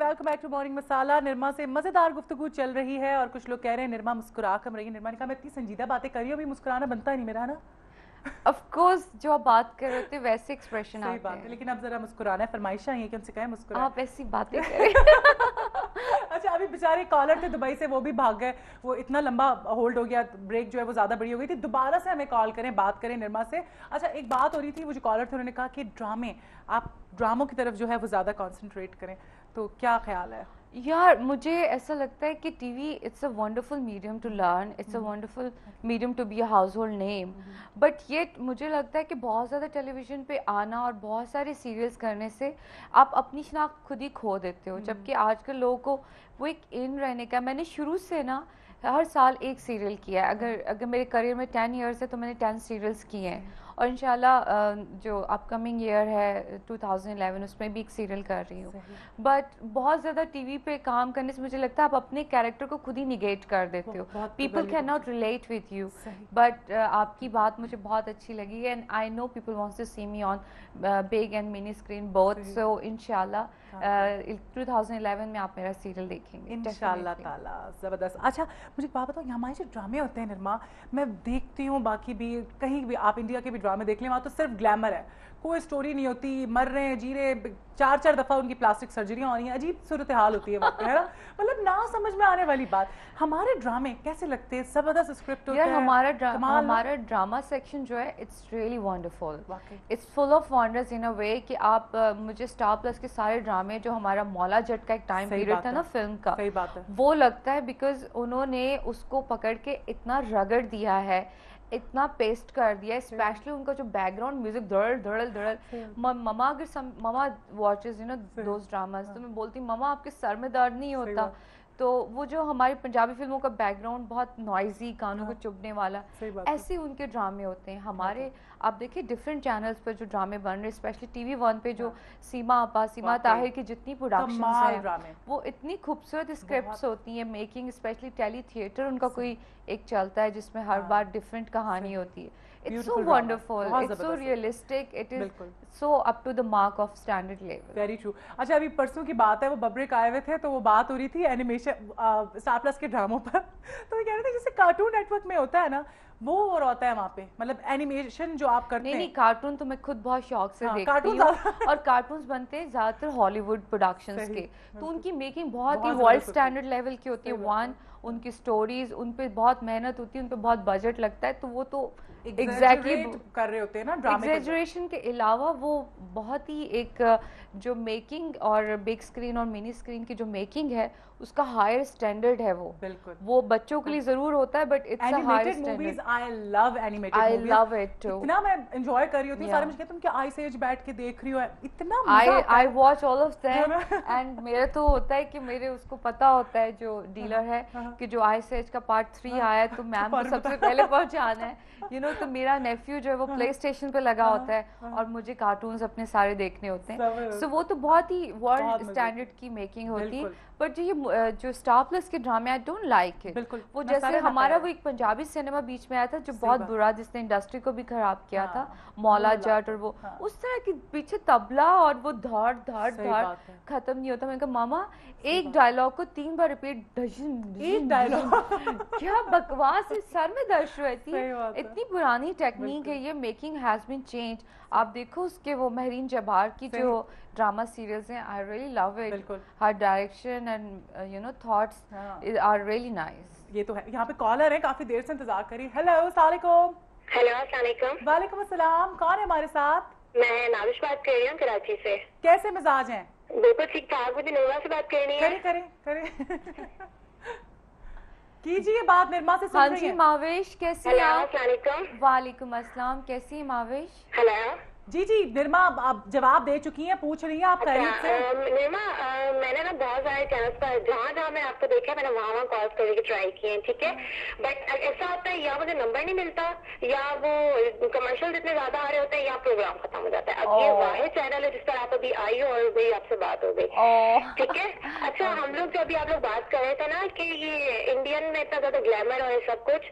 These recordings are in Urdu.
ویلکم بیک ٹو مارننگ مسالہ. نرما سے مزیدار گفتگو چل رہی ہے اور کچھ لوگ کہہ رہے ہیں نرما مسکرا کم رہی ہے. نرما نے کہا میں اتنی سنجیدہ باتیں کر رہی ہوں, ابھی مسکرانا بنتا ہی نہیں میرا, ہے نا. آف کورس جو آپ بات کر رہے ہوتے ویسے ایکسپریشن آتے ہیں. صحیح بات ہے, لیکن اب ذرا مسکرانا ہے, فرمائشیں ہیں کہ ان سے کہیں مسکرائیں. آپ ایسی باتیں کریں. اچھا ابھی بیچارے کالر تھے دبئی سے, وہ بھی بھاگ گئے, وہ اتنا لمبا ہولڈ ہو گیا, بریک جو ہے وہ زیادہ بڑی ہو گئی تھی. دوبارہ سے ہمیں کال کریں, بات کریں نرما سے. اچھا ایک بات ہو رہی تھی, وہ جو کالر تھے انہوں نے کہا کہ ڈرامے, آپ ڈراموں کی طرف جو ہے وہ زیادہ کانسنٹریٹ کریں, تو کیا خیال ہے؟ یار مجھے ایسا لگتا ہے کہ TV it's a wonderful medium to learn, it's a wonderful medium to be a household name, but یہ مجھے لگتا ہے کہ بہت زیادہ ٹیلی ویژن پہ آنا اور بہت سارے سیریلس کرنے سے آپ اپنی شناخت خود ہی کھو دیتے ہو. جبکہ آج کل لوگوں کو وہ ایک ان رہنے کا, میں نے شروع سے نا ہر سال ایک سیریل کیا ہے. اگر میرے کریئر میں 10 ایئرس ہے تو میں نے 10 سیریلس کیے ہیں, اور انشاءاللہ جو اپ کمنگ ایئر ہے 2011 اس میں بھی ایک سیریل کر رہی ہوں. بٹ بہت زیادہ ٹی وی پہ کام کرنے سے مجھے لگتا ہے آپ اپنے کیریکٹر کو خود ہی نگیٹ کر دیتے ہو. People can not relate with you, but آپ کی بات مجھے بہت اچھی لگی ہے, and I know people wants to see me on big and mini screen both, so انشاءاللہ 2011 میں آپ میرا سیریل دیکھیں گے انشاءاللہ تعالیٰ. زبردست. اچھا مجھے ایک بات بتاؤ, ہمارے جو ڈرامے ہوتے ہیں نرما, میں دیکھتی ہوں باقی بھی کہیں بھی, آپ انڈیا کے بھی ڈرامے دیکھ لیں, وہاں تو صرف گلیمر ہے, کوئی اسٹوری نہیں ہوتی, مر رہے ہیں جی رہے, 4 دفعہ ان کی پلاسٹک سرجریاں ہو رہی ہیں, عجیب صورتحال ہوتی ہے وقت, ہے نا, مطلب نہ سمجھ میں آنے والی بات. ہمارے ڈرامے کیسے لگتے ہیں؟ زبردست اسکرپٹ ہوتا ہے. ہمارا ڈراما سیکشن جو ہے it's really wonderful, it's full of wonders in a way کہ آپ مجھے اسٹار پلس کے سارے ڈرامے جو ہمارا مولا جٹ کا ایک ٹائم پیریڈ تھا نا فلم کا, وہ لگتا ہے بیکاز انہوں نے اس کو پکڑ کے اتنا رگڑ دیا ہے, اتنا پیسٹ کر دیا, اسپیشلی ان کا جو بیک گراؤنڈ میوزک دھڑل دھڑل دھڑل. مما اگر mama watches you know those dramas, تو میں بولتی مما آپ کے سر میں درد نہیں ہوتا. تو وہ جو ہماری پنجابی فلموں کا بیک گراؤنڈ بہت نوائزی, کانوں کو چبھنے والا, ایسے ان کے ڈرامے ہوتے ہیں. ہمارے آپ دیکھیں ڈفرینٹ چینلز پر جو ڈرامے بن رہے, اسپیشلی ٹی وی 1 پہ جو سیما آپا, سیما طاہر کی جتنی پروڈکشنز ہیں وہ اتنی خوبصورت اسکرپٹس ہوتی ہیں, میکنگ, اسپیشلی ٹیلی تھیٹر ان کا کوئی ایک چلتا ہے جس میں ہر بار ڈفرینٹ کہانی ہوتی ہے. It's so wonderful, it's so realistic, it is so up to the mark of standard level. Very true. اچھا ابھی پرسوں کی بات ہے, وہ ببرک آئے ہوئے تھے تو وہ بات ہو رہی تھی اینیمیشن اسٹار پلس کے ڈراموں پر, تو وہ کہہ رہے تھے جیسے کارٹون نیٹ ورک میں ہوتا ہے نا, وہ اور ہوتا ہے وہاں پہ, مطلب اینیمیشن جو آپ کرتے ہیں. نہیں کارٹون تو میں خود بہت شوق سے دیکھتی ہوں, اور کارٹونز بنتے ہیں زیادہ تر ہالی ووڈ پروڈکشنز کے, تو ان کی میکنگ بہت ہی ورلڈ اسٹینڈرڈ لیول کی ہوتی ہے. ان کی سٹوریز, ان پہ بہت محنت ہوتی ہے, ان پہ بہت بجٹ لگتا ہے, تو وہ تو ایگزیکٹلی کر رہے ہوتے ہیں نا ڈرامے. ایگزیجریشن کے علاوہ وہ بہت ہی ایک جو میکنگ اور بگ اسکرین اور منی اسکرین کی جو میکنگ ہے اس کا ہائر اسٹینڈرڈ ہے. وہ بالکل وہ بچوں کے لیے ضرور ہوتا ہے, but it's a higher standard. I love animated movies, I love it too, اتنا میں انجوائے کر رہی ہوتی ہوں. سارے مجھے کہتے ہیں تم کیا آئی سیج بیٹھ کے دیکھ رہی ہو, اتنا مزہ آتا ہے. I watch all of them, and میرا تو ہوتا ہے کہ میرے اس کو پتا ہوتا ہے جو ڈیلر ہے کہ جو آئی سیج کا پارٹ 3 آیا ہے تو میم کو سب سے پہلے پہنچانا ہے, یو نو. تو میرا نیفیو جو ہے وہ پلے اسٹیشن پہ لگا ہوتا ہے, اور مجھے کارٹونز اپنے سارے دیکھنے ہوتے ہیں, سو وہ تو بہت ہی ورلڈ اسٹینڈرڈ کی میکنگ ہوتی ہے. بٹ یہ جو اسٹار پلس کے ڈرامے آئی ڈونٹ لائک اٹ. وہ جیسے ہمارا وہ ایک پنجابی سنیما بیچ میں آیا تھا جو بہت برا, جس نے انڈسٹری کو بھی خراب کیا تھا, مولا جٹ, اور وہ اس طرح کے پیچھے طبلہ اور وہ دھاڑ دھاڑ دھاڑ ختم نہیں ہوتا. میں نے کہا ماما ایک ڈائلاگ کو 3 بار ریپیٹ, ایک ڈائلاگ کیا بکواس, سر میں درد رہتی ہے. اتنی پرانی ٹیکنیک ہے یہ, میکنگ ہیز بین چینج. آپ دیکھو اس کے وہ مہرین جبار کی جو ڈراما سیریلز ہیں, آئی ریئلی لو اٹ, ہر direction and you know thoughts are really nice. یہ تو ہے. یہاں پہ کالر ہے, کافی دیر سے انتظار کری. ہیلو السلام علیکم. ہیلو السلام علیکم. وعلیکم السلام. کون ہے ہمارے ساتھ؟ میں نابش بات کر رہی ہوں کراچی سے. کیسے مزاج ہیں؟ بالکل ٹھیک ٹھاک. مجھے نورا سے بات کرنی ہے. کریں کیجیے بات, نرما سے سن رہی ہیں. ہاں جی ماویش کیسی ہیں آپ؟ السلام علیکم. وعلیکم السلام, کیسی ہیں ماویش؟ ہیلو جی نرما آپ جواب دے چکی ہیں, پوچھ رہی ہیں آپ خیریت سے؟ نرما میں نے نا بہت سارے چینلس پر جہاں جہاں میں آپ کو دیکھا میں نے وہاں کال کرنے کی ٹرائی کی ہیں, ٹھیک ہے, بٹ ایسا ہوتا ہے یا مجھے نمبر نہیں ملتا, یا وہ کمرشل جتنے زیادہ آ رہے ہوتے ہیں, یا پروگرام ختم ہو جاتا ہے. اب یہ واحد چینل ہے جس پر آپ ابھی آئی ہو اور میری آپ سے بات ہو گئی, ٹھیک ہے. اچھا ہم لوگ جو ابھی آپ لوگ بات کر رہے تھے نا کہ یہ انڈین میں اتنا زیادہ گلیمر اور سب کچھ,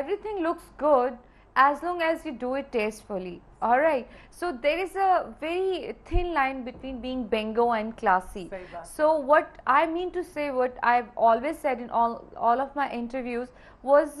everything looks good as long as you do it tastefully. All right, so there is a very thin line between being bingo and classy. So what I mean to say, what I've always said in all of my interviews was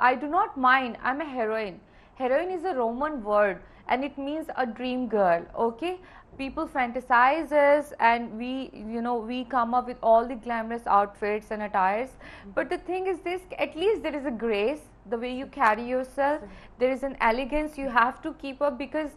I do not mind, I'm a heroine. Heroine is a Roman word and it means a dream girl. Okay, people fantasize us and we come up with all the glamorous outfits and attires, but the thing is this, at least there is a grace, the way you carry yourself, there is an elegance you have to keep up, because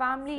family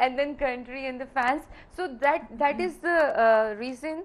and then country and the fans. So that is the reason